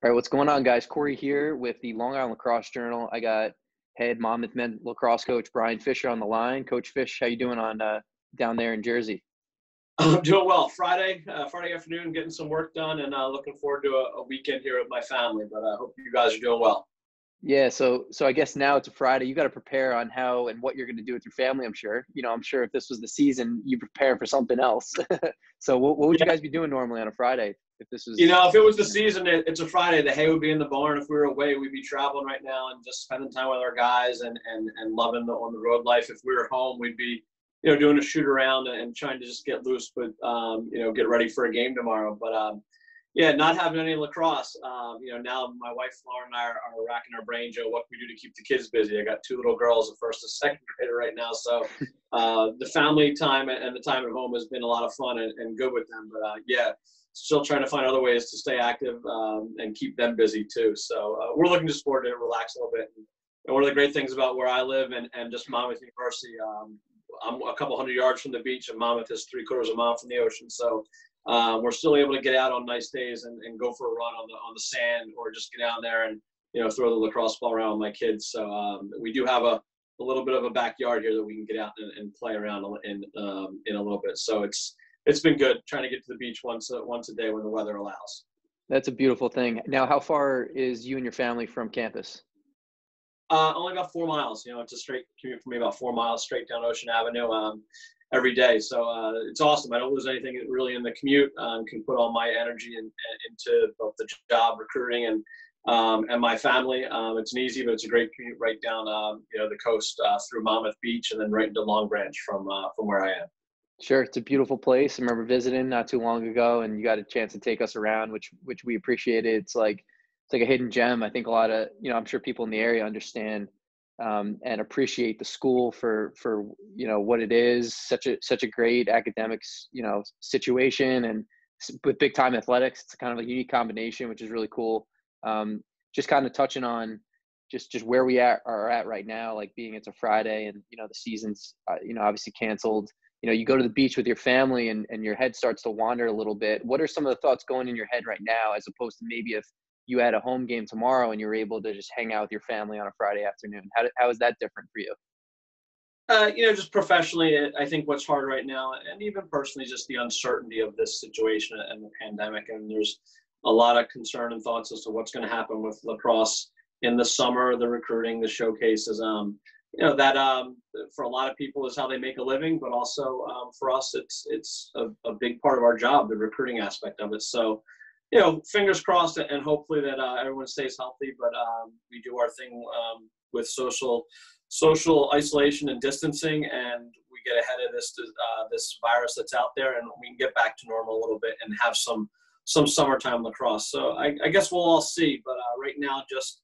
All right, what's going on, guys? Corey here with the Long Island Lacrosse Journal. I got head Monmouth men lacrosse coach Brian Fisher on the line. Coach Fish, how you doing on down there in Jersey? I'm doing well. Friday afternoon, getting some work done, and looking forward to a weekend here with my family. But I hope you guys are doing well. Yeah, so I guess now it's a Friday. You got to prepare on how and what you're going to do with your family. I'm sure. I'm sure if this was the season, you prepare for something else. So what would you Yeah, guys be doing normally on a Friday if this if it was the was the season? season, it's a Friday. The hay would be in the barn. If we were away, we'd be traveling right now and just spending time with our guys and loving the on the road life. If we were home, we'd be doing a shoot around and trying to just get loose, but get ready for a game tomorrow. But yeah, not having any lacrosse. Now my wife Laura and I are racking our brain, Joe, what can we do to keep the kids busy? I got two little girls, a first and second grader right now, so the family time and the time at home has been a lot of fun and good with them. But yeah, still trying to find other ways to stay active and keep them busy too. So we're looking just forward to relax a little bit. And one of the great things about where I live and just Monmouth University, I'm a couple hundred yards from the beach, and Monmouth is 3/4 of a mile from the ocean. So we're still able to get out on nice days and go for a run on the sand, or just get down there and throw the lacrosse ball around with my kids. So we do have a little bit of a backyard here that we can get out and play around in a little bit. So it's been good trying to get to the beach once a day when the weather allows. That's a beautiful thing. Now, how far is you and your family from campus? Only about 4 miles. It's a straight commute for me, about 4 miles straight down Ocean Avenue every day. So it's awesome. I don't lose anything really in the commute. Can put all my energy into both the job, recruiting, and my family. It's an easy, but it's a great commute right down the coast through Monmouth Beach, and then right into Long Branch from where I am. Sure, it's a beautiful place. I remember visiting not too long ago, and you got a chance to take us around, which we appreciated. It's like a hidden gem. I think a lot of I'm sure people in the area understand and appreciate the school for what it is. Such a great academics situation, and with big time athletics, it's kind of a unique combination, which is really cool. Just kind of touching on just where are at right now, like being it's a Friday and the season's obviously canceled. You go to the beach with your family and your head starts to wander a little bit. What are some of the thoughts going in your head right now, as opposed to maybe if you had a home game tomorrow and you were able to just hang out with your family on a Friday afternoon? How is that different for you? Just professionally, I think what's hard right now, and even personally, just the uncertainty of this situation and the pandemic. And there's a lot of concern and thoughts as to what's going to happen with lacrosse in the summer, the recruiting, the showcases. That for a lot of people is how they make a living, but also for us, it's a big part of our job, the recruiting aspect of it. So, fingers crossed, and hopefully that everyone stays healthy. But we do our thing with social isolation and distancing, and we get ahead of this virus that's out there, and we can get back to normal a little bit and have some summertime lacrosse. So I guess we'll all see. But right now, just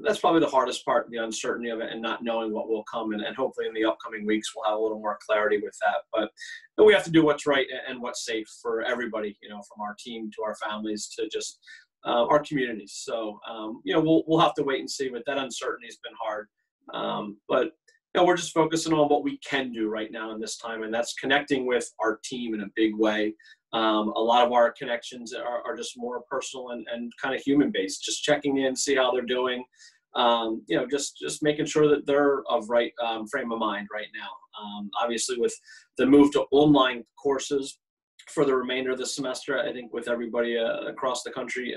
that's probably the hardest part, the uncertainty of it and not knowing what will come. And hopefully in the upcoming weeks, we'll have a little more clarity with that. But we have to do what's right and what's safe for everybody, from our team to our families to just our communities. So, we'll have to wait and see, but that uncertainty has been hard. But we're just focusing on what we can do right now in this time, and that's connecting with our team in a big way. A lot of our connections are just more personal and kind of human based, just checking in, see how they're doing. Just making sure that they're of right frame of mind right now. Obviously, with the move to online courses for the remainder of the semester, I think with everybody across the country,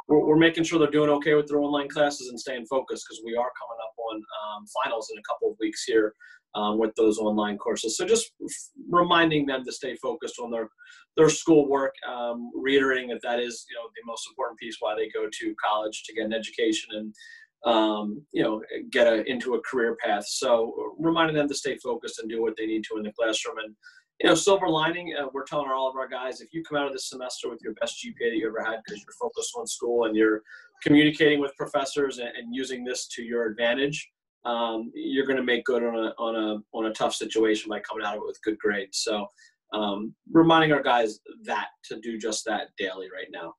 we're making sure they're doing okay with their online classes and staying focused, because we are coming up on finals in a couple of weeks here with those online courses. So just reminding them to stay focused on their schoolwork, reiterating that is the most important piece why they go to college, to get an education and get into a career path. So reminding them to stay focused and do what they need to in the classroom. And silver lining, we're telling all of our guys, if you come out of this semester with your best GPA that you ever had because you're focused on school and you're communicating with professors and using this to your advantage, you're going to make good on a tough situation by coming out of it with good grades. So reminding our guys that to do just that daily right now.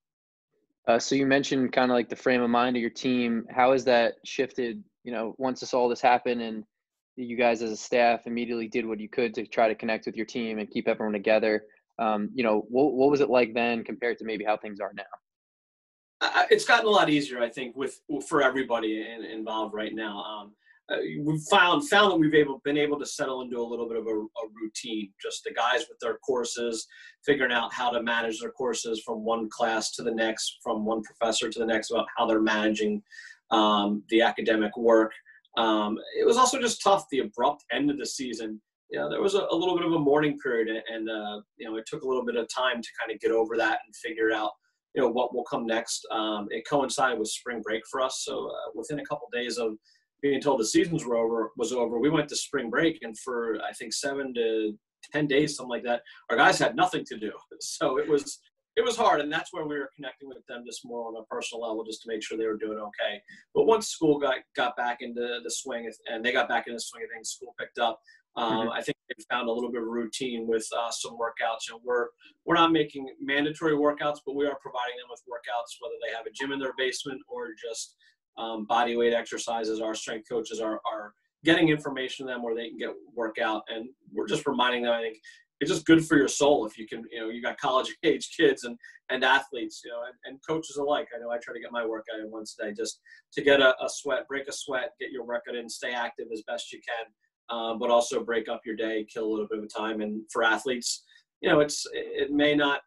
So you mentioned kind of like the frame of mind of your team. How has that shifted, once all this happened and you guys as a staff immediately did what you could to try to connect with your team and keep everyone together? What was it like then compared to maybe how things are now? It's gotten a lot easier, I think, for everybody involved right now. We've found that we've been able to settle into a little bit of a routine. Just the guys with their courses, figuring out how to manage their courses from one class to the next, from one professor to the next, about how they're managing the academic work. It was also just tough, the abrupt end of the season. There was a little bit of a mourning period, and it took a little bit of time to kind of get over that and figure out what will come next. It coincided with spring break for us, so within a couple days of being told the seasons was over, we went to spring break, and for I think 7 to 10 days, something like that, our guys had nothing to do. So it was hard, and that's where we were connecting with them just more on a personal level, just to make sure they were doing okay. But once school got back into the swing, and they got back into the swing of things, school picked up. I think they found a little bit of routine with some workouts. We're not making mandatory workouts, but we are providing them with workouts, whether they have a gym in their basement or just body weight exercises. Our strength coaches are getting information to them where they can get workout, and we're just reminding them. I think it's just good for your soul if you can. You got college age kids and athletes, and coaches alike. I know I try to get my workout in once a day, just to get a sweat, break a sweat, get your workout in, stay active as best you can. But also break up your day, kill a little bit of time. And for athletes, it may not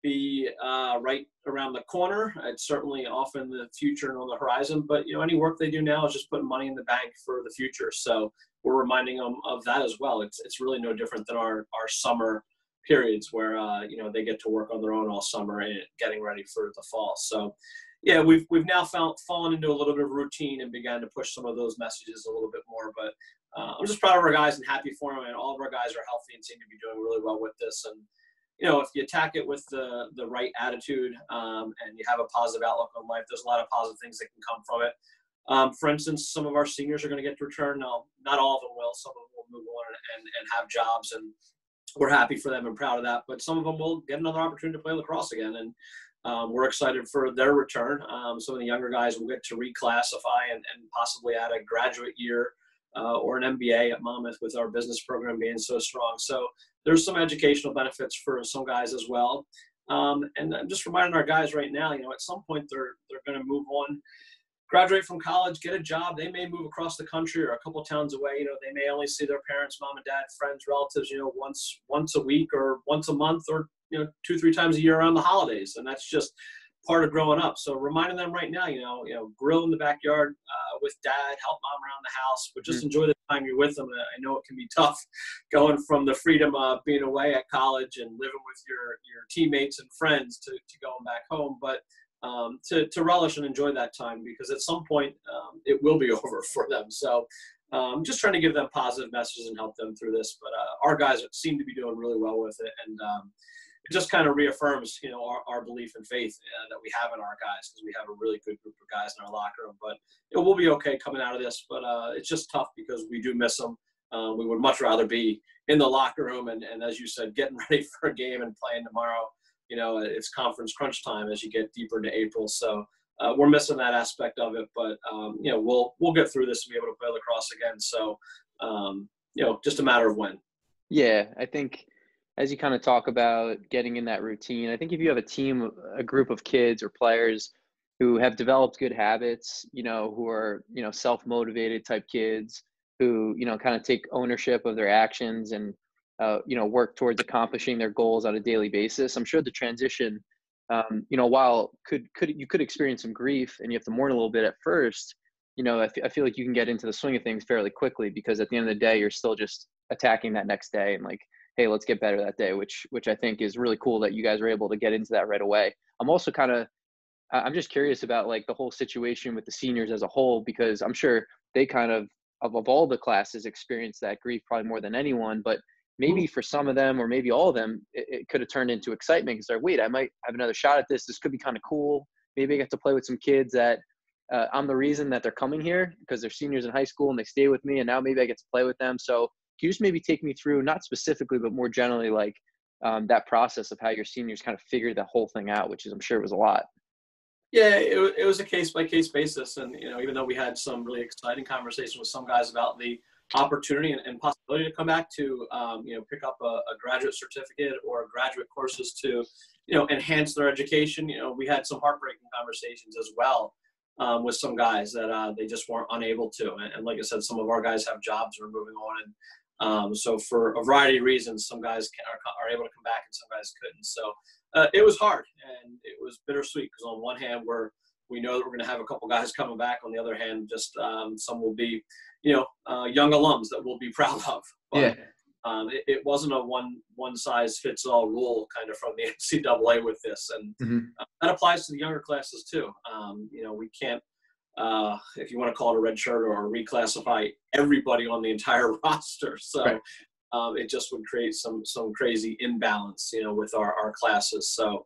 be right around the corner. It's certainly off in the future and on the horizon. But any work they do now is just putting money in the bank for the future. So we're reminding them of that as well. It's really no different than our summer periods where they get to work on their own all summer and getting ready for the fall. So yeah, we've now fallen into a little bit of routine and began to push some of those messages a little bit more. But I'm just proud of our guys and happy for them. And all of our guys are healthy and seem to be doing really well with this. And, if you attack it with the right attitude and you have a positive outlook on life, there's a lot of positive things that can come from it. For instance, some of our seniors are going to get to return. Now, not all of them will. Some of them will move on and have jobs. And we're happy for them and proud of that. But some of them will get another opportunity to play lacrosse again. And we're excited for their return. Some of the younger guys will get to reclassify and possibly add a graduate year or an MBA at Monmouth with our business program being so strong. So there's some educational benefits for some guys as well. And I'm just reminding our guys right now, at some point they're going to move on, graduate from college, get a job. They may move across the country or a couple towns away. They may only see their parents, mom and dad, friends, relatives, once a week or once a month or 2-3 times a year around the holidays. And that's just part of growing up. So reminding them right now, grill in the backyard with dad, help mom around the house, but just enjoy the time you're with them. I know it can be tough going from the freedom of being away at college and living with your teammates and friends to going back home, but to relish and enjoy that time, because at some point it will be over for them. So just trying to give them positive messages and help them through this. But our guys seem to be doing really well with it. And it just kind of reaffirms, our belief and faith that we have in our guys, because we have a really good group of guys in our locker room. But we'll be okay coming out of this. But it's just tough because we do miss them. We would much rather be in the locker room and as you said, getting ready for a game and playing tomorrow. It's conference crunch time as you get deeper into April. So we're missing that aspect of it. But we'll get through this and be able to play lacrosse again. So just a matter of when. Yeah, I think as you kind of talk about getting in that routine, I think if you have a group of kids or players who have developed good habits, who are, self-motivated type kids who, kind of take ownership of their actions and, work towards accomplishing their goals on a daily basis, I'm sure the transition, while you could experience some grief and you have to mourn a little bit at first, I feel like you can get into the swing of things fairly quickly, because at the end of the day, you're still just attacking that next day and like, hey, let's get better that day, which I think is really cool that you guys are able to get into that right away. I'm also I'm just curious about like the whole situation with the seniors as a whole, because I'm sure they kind of all the classes experience that grief probably more than anyone, but maybe for some of them, or maybe all of them, it could have turned into excitement because they're, wait, I might have another shot at this. This could be kind of cool. Maybe I get to play with some kids that I'm the reason that they're coming here because they're seniors in high school and they stay with me, and now maybe I get to play with them. So can you just maybe take me through, not specifically, but more generally, like that process of how your seniors kind of figured that whole thing out, which is, I'm sure it was a lot. Yeah, it was a case-by-case basis. And, even though we had some really exciting conversations with some guys about the opportunity and possibility to come back to, pick up a graduate certificate or graduate courses to, enhance their education, we had some heartbreaking conversations as well with some guys that they just weren't unable to. And like I said, some of our guys have jobs or are moving on. And so for a variety of reasons, some guys are able to come back and some guys couldn't. So it was hard and it was bittersweet because on one hand, we know that we're going to have a couple guys coming back. On the other hand, just some will be, young alums that we'll be proud of. But, Yeah. It wasn't a one size fits all rule kind of from the NCAA with this, and that applies to the younger classes too. We can't, if you want to call it a red shirt or reclassify everybody on the entire roster. So right. It just would create some crazy imbalance, with our classes. So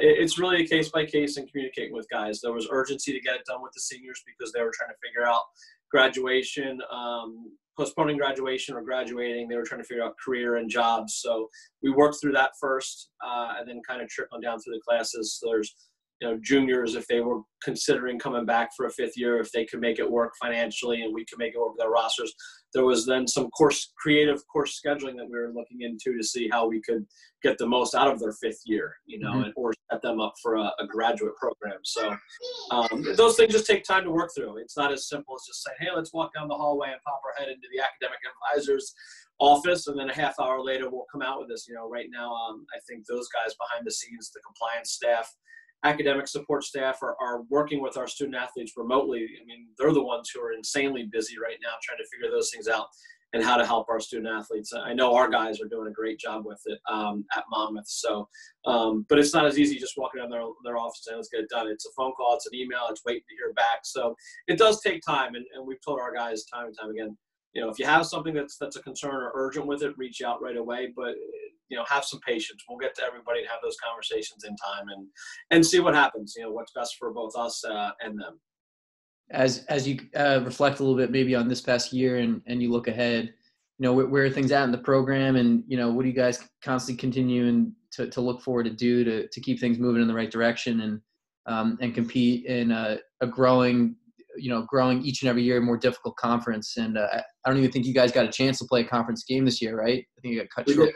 it's really a case by case and communicating with guys. There was urgency to get it done with the seniors because they were trying to figure out graduation, postponing graduation or graduating. They were trying to figure out career and jobs. So we worked through that first and then kind of trickling down through the classes. So there's, juniors, if they were considering coming back for a fifth year, if they could make it work financially and we could make it work with our rosters. There was then some creative course scheduling that we were looking into to see how we could get the most out of their fifth year, and or set them up for a graduate program. So those things just take time to work through. It's not as simple as just saying, hey, let's walk down the hallway and pop our head into the academic advisor's office, and then a half hour later we'll come out with this. Right now, I think those guys behind the scenes, the compliance staff, academic support staff are working with our student athletes remotely. I mean, they're the ones who are insanely busy right now trying to figure those things out and how to help our student athletes. I know our guys are doing a great job with it at Monmouth. So, but it's not as easy just walking down their office and let's get it done. It's a phone call, it's an email, it's waiting to hear back. So it does take time. And we've told our guys time and time again, if you have something that's a concern or urgent with it, reach out right away. But have some patience. We'll get to everybody and have those conversations in time and see what happens. What's best for both us and them. As you reflect a little bit maybe on this past year and you look ahead, where are things at in the program, and what do you guys constantly continuing to look forward to do to keep things moving in the right direction and compete in a growing each and every year more difficult conference. And I don't even think you guys got a chance to play a conference game this year, right? I think you got cut short.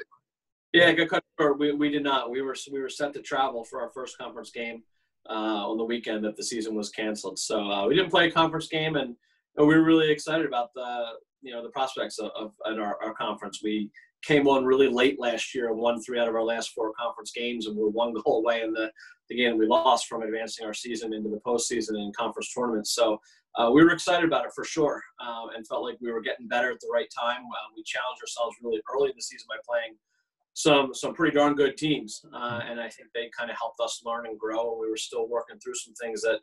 Yeah, got cut short. We did not. We were set to travel for our first conference game on the weekend that the season was canceled. So we didn't play a conference game, and we were really excited about the prospects of our conference. We came on really late last year and won 3 out of our last 4 conference games, and we're 1 goal away in the game we lost from advancing our season into the postseason and conference tournaments. So we were excited about it for sure, and felt like we were getting better at the right time. We challenged ourselves really early in the season by playing some pretty darn good teams, and I think they kind of helped us learn and grow. And we were still working through some things that,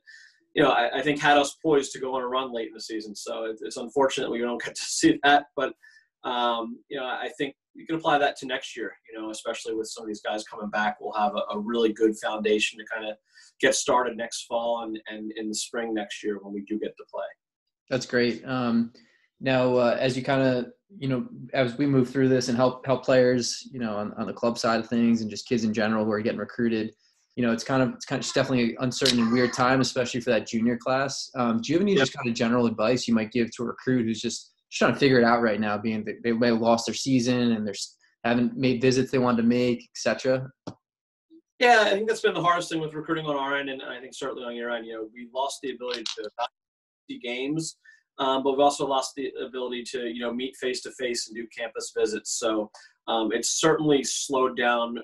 I think had us poised to go on a run late in the season. So it's unfortunate we don't get to see that, but I think you can apply that to next year. Especially with some of these guys coming back, we'll have a really good foundation to kind of get started next fall and in the spring next year when we do get to play. That's great. Now, as you kind of, as we move through this and help players, on the club side of things and just kids in general who are getting recruited, it's kind of just definitely an uncertain and weird time, especially for that junior class. Do you have any just kind of general advice you might give to a recruit who's just trying to figure it out right now, being that they may have lost their season and they haven't made visits they wanted to make, etc.? Yeah, I think that's been the hardest thing with recruiting on our end, and I think certainly on your end. We lost the ability to see games. But we've also lost the ability to, meet face-to-face and do campus visits. So it's certainly slowed down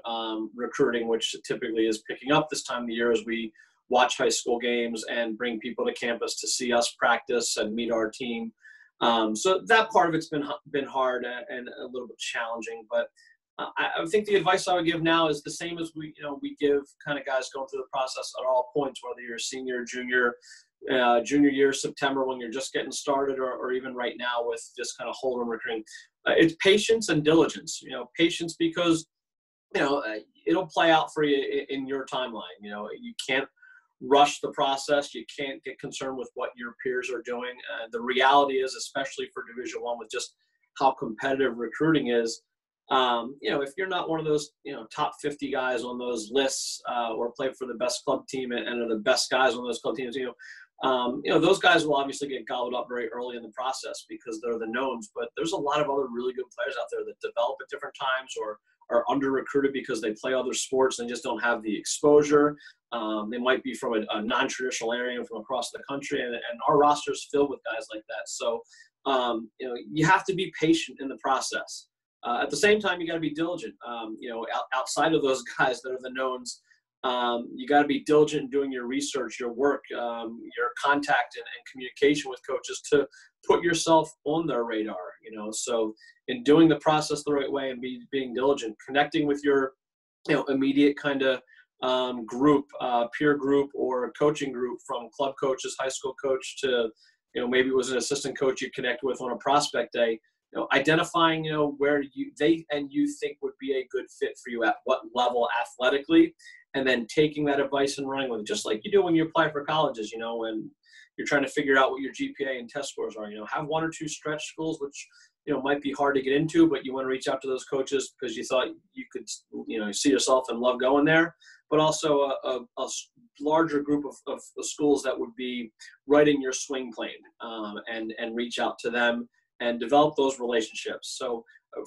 recruiting, which typically is picking up this time of the year as we watch high school games and bring people to campus to see us practice and meet our team. So that part of it's been hard and a little bit challenging. But I think the advice I would give now is the same as we give kind of guys going through the process at all points, whether you're a senior, junior year, September, when you're just getting started, or even right now with just kind of hold'em recruiting. It's patience and diligence. Patience because it'll play out for you in your timeline. You can't rush the process. You can't get concerned with what your peers are doing. The reality is, especially for Division I, with just how competitive recruiting is, if you're not one of those top 50 guys on those lists or play for the best club team and are the best guys on those club teams, those guys will obviously get gobbled up very early in the process because they're the knowns. But there's a lot of other really good players out there that develop at different times or are under recruited because they play other sports and just don't have the exposure. They might be from a non-traditional area from across the country, and our roster is filled with guys like that. So, you have to be patient in the process. At the same time, you got to be diligent. Outside of those guys that are the knowns, you got to be diligent in doing your research, your work, your contact and communication with coaches to put yourself on their radar. So in doing the process the right way and being diligent, connecting with your immediate kind of group, peer group or coaching group, from club coaches, high school coach to maybe it was an assistant coach you connect with on a prospect day. Identifying where they and you think would be a good fit for you at what level athletically, and then taking that advice and running with it, just like you do when you apply for colleges. When you're trying to figure out what your GPA and test scores are, have one or two stretch schools which might be hard to get into, but you want to reach out to those coaches because you thought you could see yourself and love going there, but also a larger group of schools that would be right in your swing plane, and reach out to them and develop those relationships. So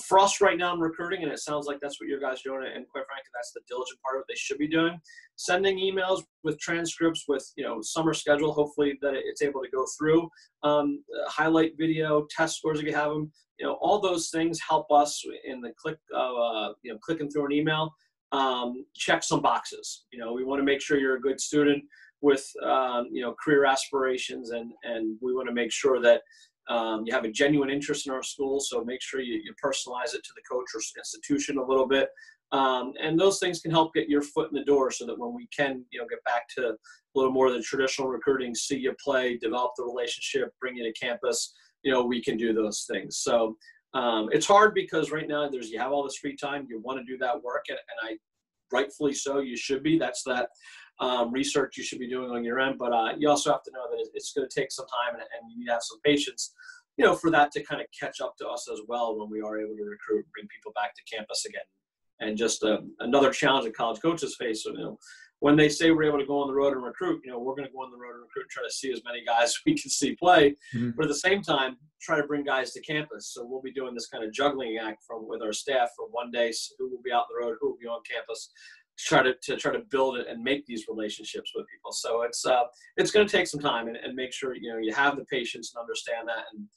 for us right now in recruiting, and it sounds like that's what your guys are doing, and quite frankly, that's the diligent part of what they should be doing, sending emails with transcripts with, summer schedule, hopefully that it's able to go through, highlight video, test scores if you have them, all those things help us in the clicking through an email, check some boxes. We want to make sure you're a good student with, career aspirations, and we want to make sure that you have a genuine interest in our school, so make sure you personalize it to the coach or institution a little bit. And those things can help get your foot in the door so that when we can, get back to a little more of the traditional recruiting, see you play, develop the relationship, bring you to campus, we can do those things. So it's hard because right now you have all this free time. You want to do that work, and I rightfully so, you should be. That's that research you should be doing on your end. But you also have to know that it's going to take some time, and you need to have some patience, for that to kind of catch up to us as well when we are able to recruit, bring people back to campus again. And just another challenge that college coaches face. So, when they say we're able to go on the road and recruit, we're going to go on the road and recruit and try to see as many guys we can see play. Mm-hmm. But at the same time, try to bring guys to campus. So we'll be doing this kind of juggling act with our staff for one day, who will be out on the road, who will be on campus, to try to build it and make these relationships with people. So it's going to take some time, and make sure you have the patience and understand that. And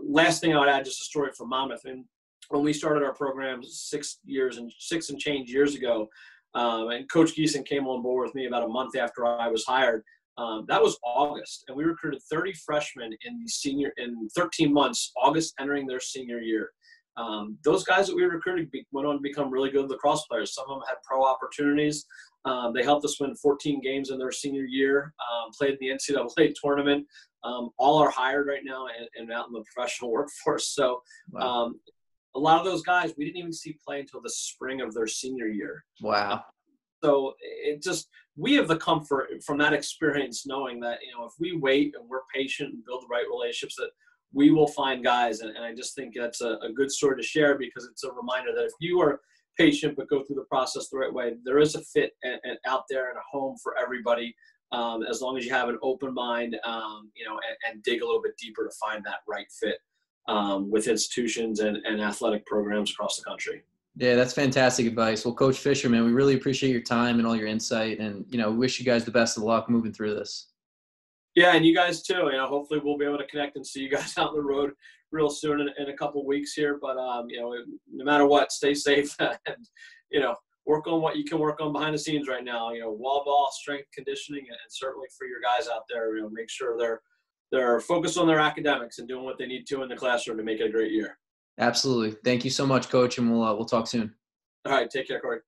last thing I would add, just a story from Monmouth. And when we started our program 6 and change years ago, and Coach Geeson came on board with me about a month after I was hired. That was August, and we recruited 30 freshmen in 13 months, August entering their senior year. Those guys that we recruited went on to become really good lacrosse players. Some of them had pro opportunities. They helped us win 14 games in their senior year, played in the NCAA tournament. All are hired right now and out in the professional workforce. So wow. A lot of those guys we didn't even see play until the spring of their senior year. Wow. So we have the comfort from that experience knowing that, if we wait and we're patient and build the right relationships, that we will find guys. And I just think that's a good story to share, because it's a reminder that if you are patient but go through the process the right way, there is a fit out there and a home for everybody, as long as you have an open mind, and dig a little bit deeper to find that right fit with institutions and athletic programs across the country. Yeah, that's fantastic advice. Well, Coach Fisher, man, we really appreciate your time and all your insight, and wish you guys the best of luck moving through this. Yeah, and you guys too. Hopefully we'll be able to connect and see you guys out on the road real soon in a couple of weeks here. But no matter what, stay safe and work on what you can work on behind the scenes right now. Wall ball, strength, conditioning, and certainly for your guys out there, make sure they're focused on their academics and doing what they need to in the classroom to make it a great year. Absolutely. Thank you so much, Coach, and we'll talk soon. All right. Take care, Corey.